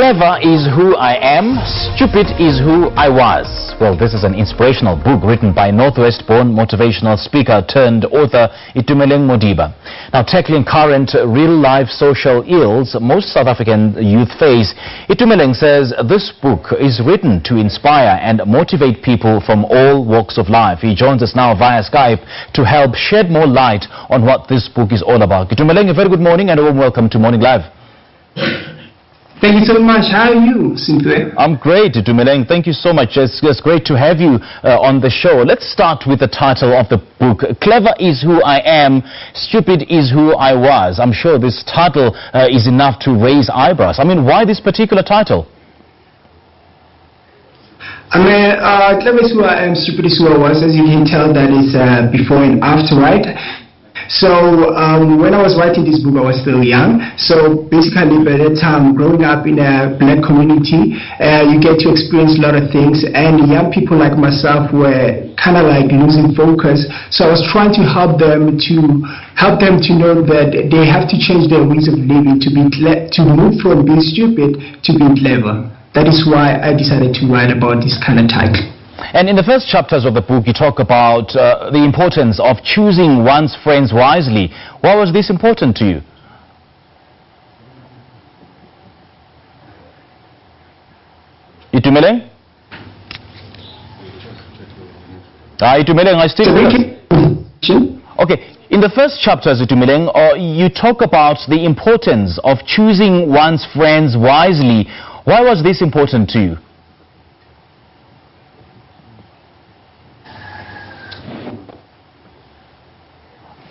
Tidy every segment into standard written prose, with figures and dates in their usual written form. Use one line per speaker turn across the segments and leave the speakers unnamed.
Clever is who I am, stupid is who I was. Well, this is an inspirational book written by Northwest-born motivational speaker turned author Itumeleng Modiba. Now, tackling current real-life social ills most South African youth face, Itumeleng says this book is written to inspire and motivate people from all walks of life. He joins us now via Skype to help shed more light on what this book is all about. Itumeleng, a very good morning and a warm welcome to Morning Live.
Thank you so much. How are you, Cynthia?
I'm great, Itumeleng. Thank you so much. It's great to have you on the show. Let's start with the title of the book. Clever is who I am, stupid is who I was. I'm sure this title is enough to raise eyebrows. I mean, why this particular title?
Clever is who I am, stupid is who I was. As you can tell, that is before and after, right? So when I was writing this book, I was still young. So basically, by that time, growing up in a black community, you get to experience a lot of things. And young people like myself were kind of like losing focus. So I was trying to help them to know that they have to change their ways of living to move from being stupid to being clever. That is why I decided to write about this kind of title.
And in the first chapters of the book, you talk about the importance of choosing one's friends wisely. Why was this important to you? Itumeleng? Itumeleng, I still Okay, in the first chapters, Itumeleng, you talk about the importance of choosing one's friends wisely. Why was this important to you?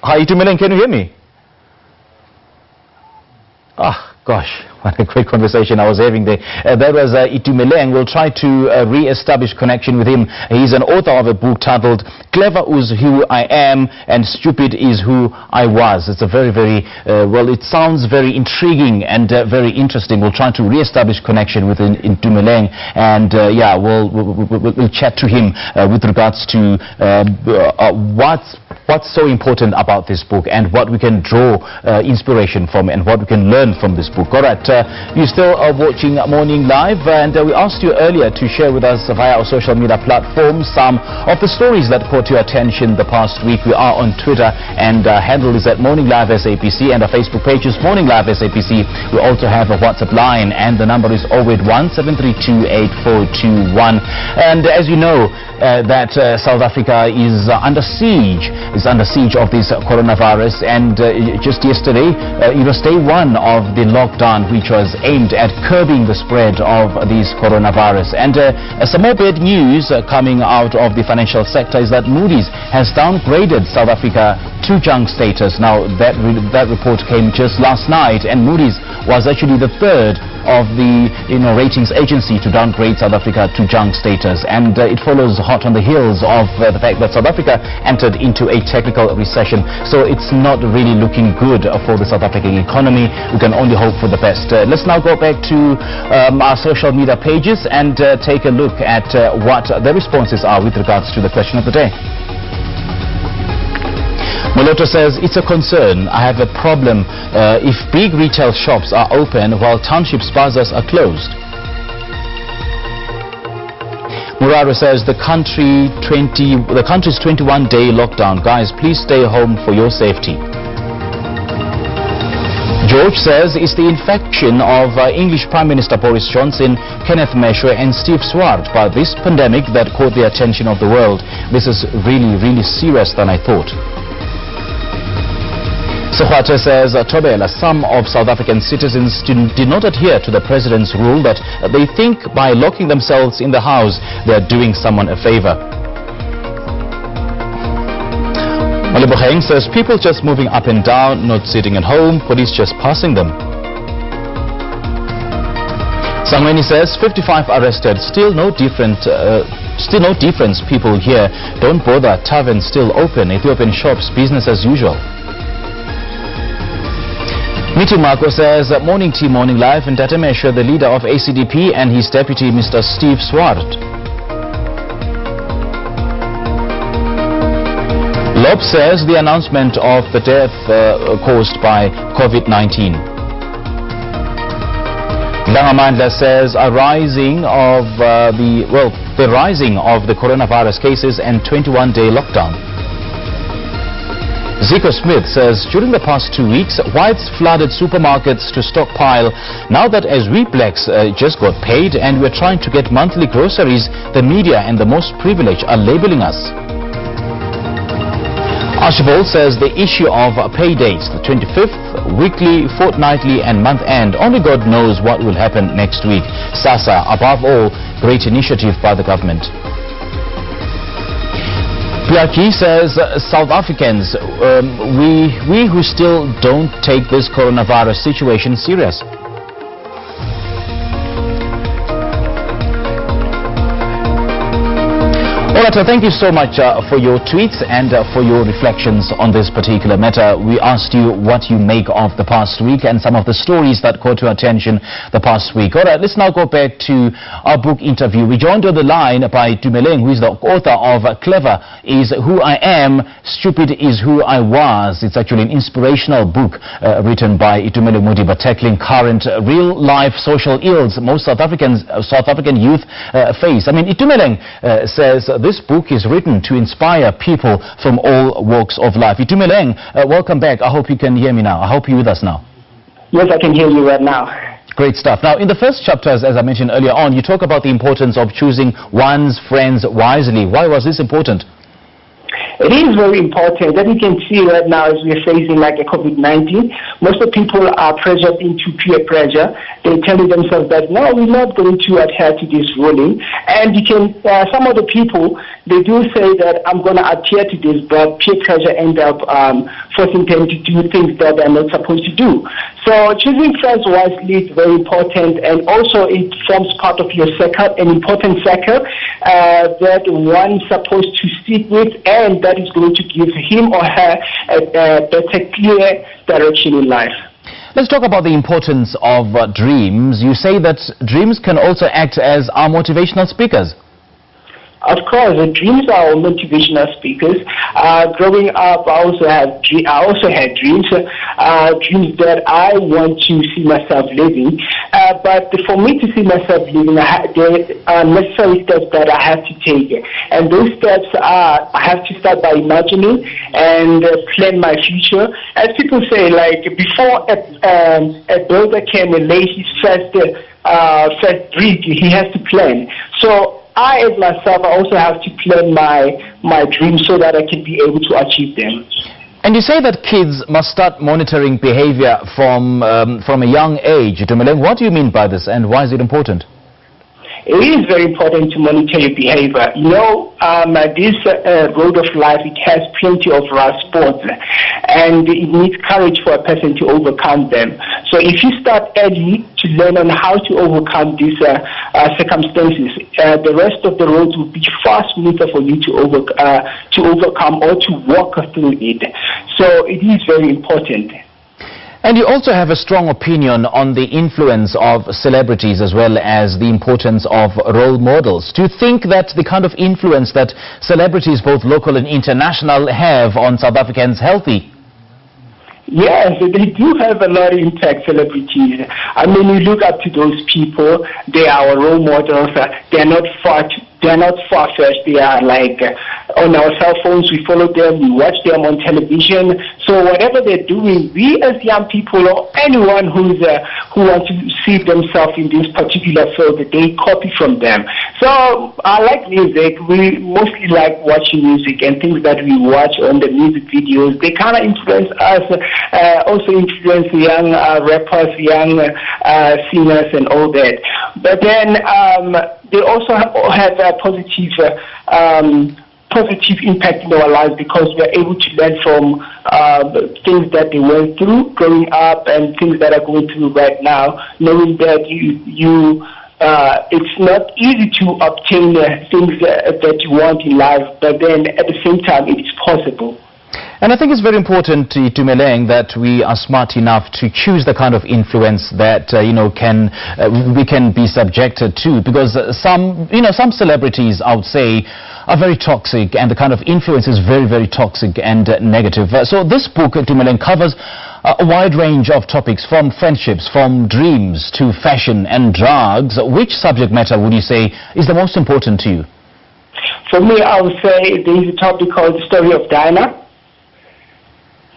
Hi, Itumeleng, can you hear me? Gosh, what a great conversation I was having there. That was Itumeleng. We'll try to re-establish connection with him. He's an author of a book titled Clever is Who I Am and Stupid is Who I Was. It's a very, well, it sounds very intriguing and very interesting. We'll try to re-establish connection with Itumeleng, and yeah, we'll chat to him with regards to what's so important about this book and what we can draw inspiration from and what we can learn from this book. All right, you still are watching Morning Live, and we asked you earlier to share with us via our social media platforms some of the stories that caught your attention the past week. We are on Twitter, and handle is at Morning Live SABC, and our Facebook page is Morning Live SABC. We also have a WhatsApp line, and the number is 081-732-8421. And as you know, that South Africa is under siege of this coronavirus, and just yesterday it was day one of the lockdown, which was aimed at curbing the spread of this coronavirus. And some more bad news coming out of the financial sector is that Moody's has downgraded South Africa to junk status. Now that report came just last night, and Moody's was actually the third of the ratings agency to downgrade South Africa to junk status, and it follows hot on the heels of the fact that South Africa entered into a technical recession. So it's not really looking good for the South African economy. We can only hope for the best. Let's now go back to our social media pages and take a look at what the responses are with regards to the question of the day. Moloto says, it's a concern. I have a problem if big retail shops are open while township plazas are closed. Muraro says, the country's 21-day lockdown. Guys, please stay home for your safety. George says, it's the infection of English Prime Minister Boris Johnson, Kenneth Meshoe and Steve Swart by this pandemic that caught the attention of the world. This is really, really serious than I thought. Sohata says, Tobela, some of South African citizens did not adhere to the president's rule that they think by locking themselves in the house they are doing someone a favor. Maliboheng says, people just moving up and down, not sitting at home, police just passing them. Sangweni says, 55 arrested, still no difference people here. Don't bother, taverns still open, Ethiopian shops, business as usual. Miti Marco says, morning team, Morning Live, and Tata Meshoe, the leader of ACDP, and his deputy, Mr. Steve Swart. Lob says, the announcement of the death caused by COVID-19. Dangamandla says the rising of the coronavirus cases and 21-day lockdown. Zico Smith says during the past 2 weeks, whites flooded supermarkets to stockpile. Now that as we blacks just got paid and we're trying to get monthly groceries, the media and the most privileged are labeling us. Archibald says the issue of pay dates, the 25th, weekly, fortnightly and month-end, only God knows what will happen next week. SASA, above all, great initiative by the government. Piaki says South Africans, we who still don't take this coronavirus situation serious. Alright, thank you so much for your tweets and for your reflections on this particular matter. We asked you what you make of the past week and some of the stories that caught your attention the past week. Alright, let's now go back to our book interview. We joined on the line by Itumeleng, who is the author of Clever is Who I Am, Stupid is Who I Was. It's actually an inspirational book written by Itumeleng Modiba, tackling current real-life social ills most South African youth face. I mean, Itumeleng says this book is written to inspire people from all walks of life. Itumeleng, welcome back. I hope you can hear me now. I hope you're with us now.
Yes, I can hear you right now.
Great stuff. Now, in the first chapters, as I mentioned earlier on, you talk about the importance of choosing one's friends wisely. Why was this important?
It is very important that we can see right now as we're facing like a COVID-19. Most of the people are pressured into peer pressure. They're telling themselves that, no, we're not going to adhere to this ruling. And you can, some of the people, they do say that I'm going to adhere to this, but peer pressure ends up forcing them to do things that they're not supposed to do. So choosing friends wisely is very important, and also it forms part of your circle, an important circle that one's supposed to stick with, and that is going to give him or her a better, clear direction in life.
Let's talk about the importance of dreams. You say that dreams can also act as our motivational speakers.
Of course, the dreams are our motivational speakers. Growing up, I also had dreams, dreams that I want to see myself living. But for me to see myself living, there are necessary steps that I have to take. And those steps are, I have to start by imagining and plan my future. As people say, like before a builder can lay his first brick, he has to plan. So I, as myself, I also have to plan my dreams so that I can be able to achieve them.
And you say that kids must start monitoring behavior from a young age. Itumeleng, what do you mean by this, and why is it important?
It is very important to monitor your behavior. You know, this road of life, it has plenty of rough spots, and it needs courage for a person to overcome them. So if you start early to learn on how to overcome these circumstances, the rest of the road will be far smoother for you to overcome or to walk through it. So it is very important.
And you also have a strong opinion on the influence of celebrities as well as the importance of role models. Do you think that the kind of influence that celebrities, both local and international, have on South Africans healthy?
Yes, they do have a lot of impact, celebrities. I mean, you look up to those people, they are our role models. They're not far-fetched. They are like on our cell phones, we follow them, we watch them on television. So whatever they're doing, we as young people or anyone who wants to see themselves in this particular field, they copy from them. So I like music. We mostly like watching music, and things that we watch on the music videos, they kind of influence us, also influence young rappers, young singers and all that. But then they also have a positive impact in our lives, because we're able to learn from things that they went through growing up and things that are going through right now, knowing that it's not easy to obtain things that you want in life, but then at the same time it is possible.
And I think it's very important, Itumeleng, that we are smart enough to choose the kind of influence that we can be subjected to, because some celebrities, I would say, are very toxic, and the kind of influence is very, very toxic and negative. So this book, Itumeleng, covers A wide range of topics, from friendships, from dreams to fashion and drugs. Which subject matter would you say is the most important to you?
For me, I would say there is a topic called The Story of Diana.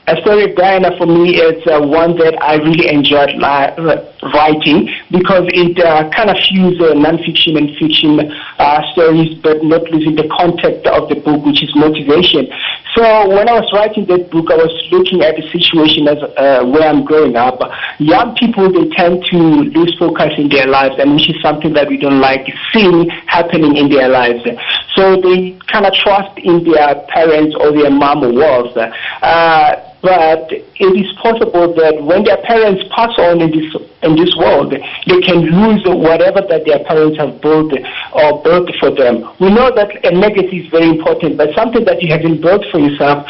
A Story of Diana for me is one that I really enjoyed writing, because it kind of fuses non-fiction and fiction stories, but not losing the context of the book, which is motivation. So when I was writing that book, I was looking at the situation as where I'm growing up. Young people, they tend to lose focus in their lives, and which is something that we don't like seeing happening in their lives. So they kind of trust in their parents or their mom or world. But it is possible that when their parents pass on in this world, they can lose whatever that their parents have built or built for them. We know that a legacy is very important, but something that you haven't built for yourself,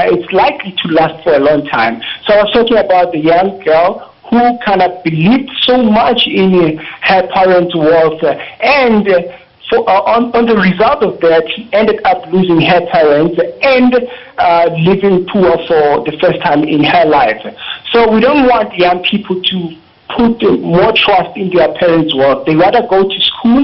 it's likely to last for a long time. So I was talking about the young girl who kind of believed so much in her parents' wealth, and on the result of that, she ended up losing her parents and living poor for the first time in her life. So we don't want young people to put more trust in their parents' work. They rather go to school,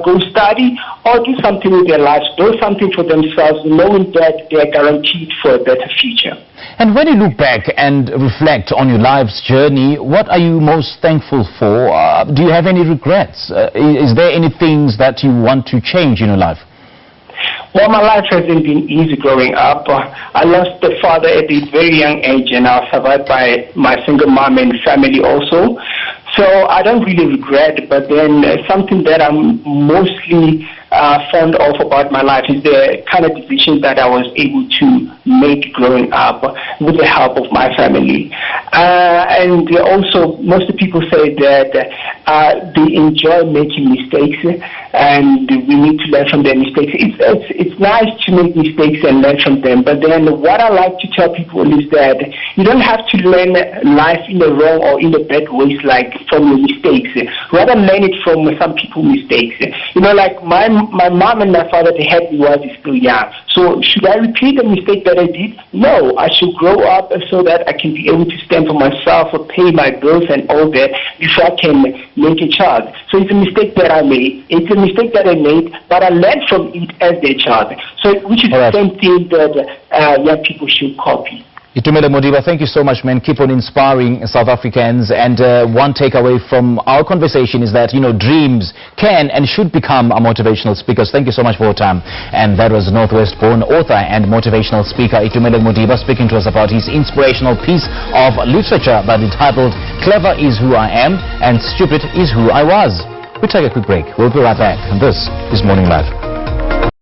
go study, or do something with their lives, do something for themselves, knowing that they are guaranteed for a better future.
And when you look back and reflect on your life's journey, what are you most thankful for? Do you have any regrets? Is there any things that you want to change in your life?
Well, my life hasn't been easy growing up. I lost a father at a very young age, and I was survived by my single mom and family also. So I don't really regret, but then something that I'm mostly fond of about my life is the kind of decisions that I was able to make growing up with the help of my family. And also, most people say that they enjoy making mistakes, and we need to learn from their mistakes. It's nice to make mistakes and learn from them, but then what I like to tell people is that you don't have to learn life in the wrong or in the bad ways, like from your mistakes. Rather learn it from some people's mistakes. You know, like my mom and my father, they had me while I was still young. So should I repeat the mistake that I did? No, I should grow up so that I can be able to stand for myself, or pay my bills and all that before I can make a child. So it's a mistake that I made. It's a mistake that I made, but I learned from it as a child. So which is the same thing that young people should copy.
Itumeleng Modiba, thank you so much, man. Keep on inspiring South Africans. And one takeaway from our conversation is that, you know, dreams can and should become a motivational speakers. Thank you so much for your time. And that was Northwest-born author and motivational speaker Itumeleng Modiba speaking to us about his inspirational piece of literature that is titled "Clever is Who I Am and Stupid is Who I Was." We'll take a quick break. We'll be right back. And this is Morning Live.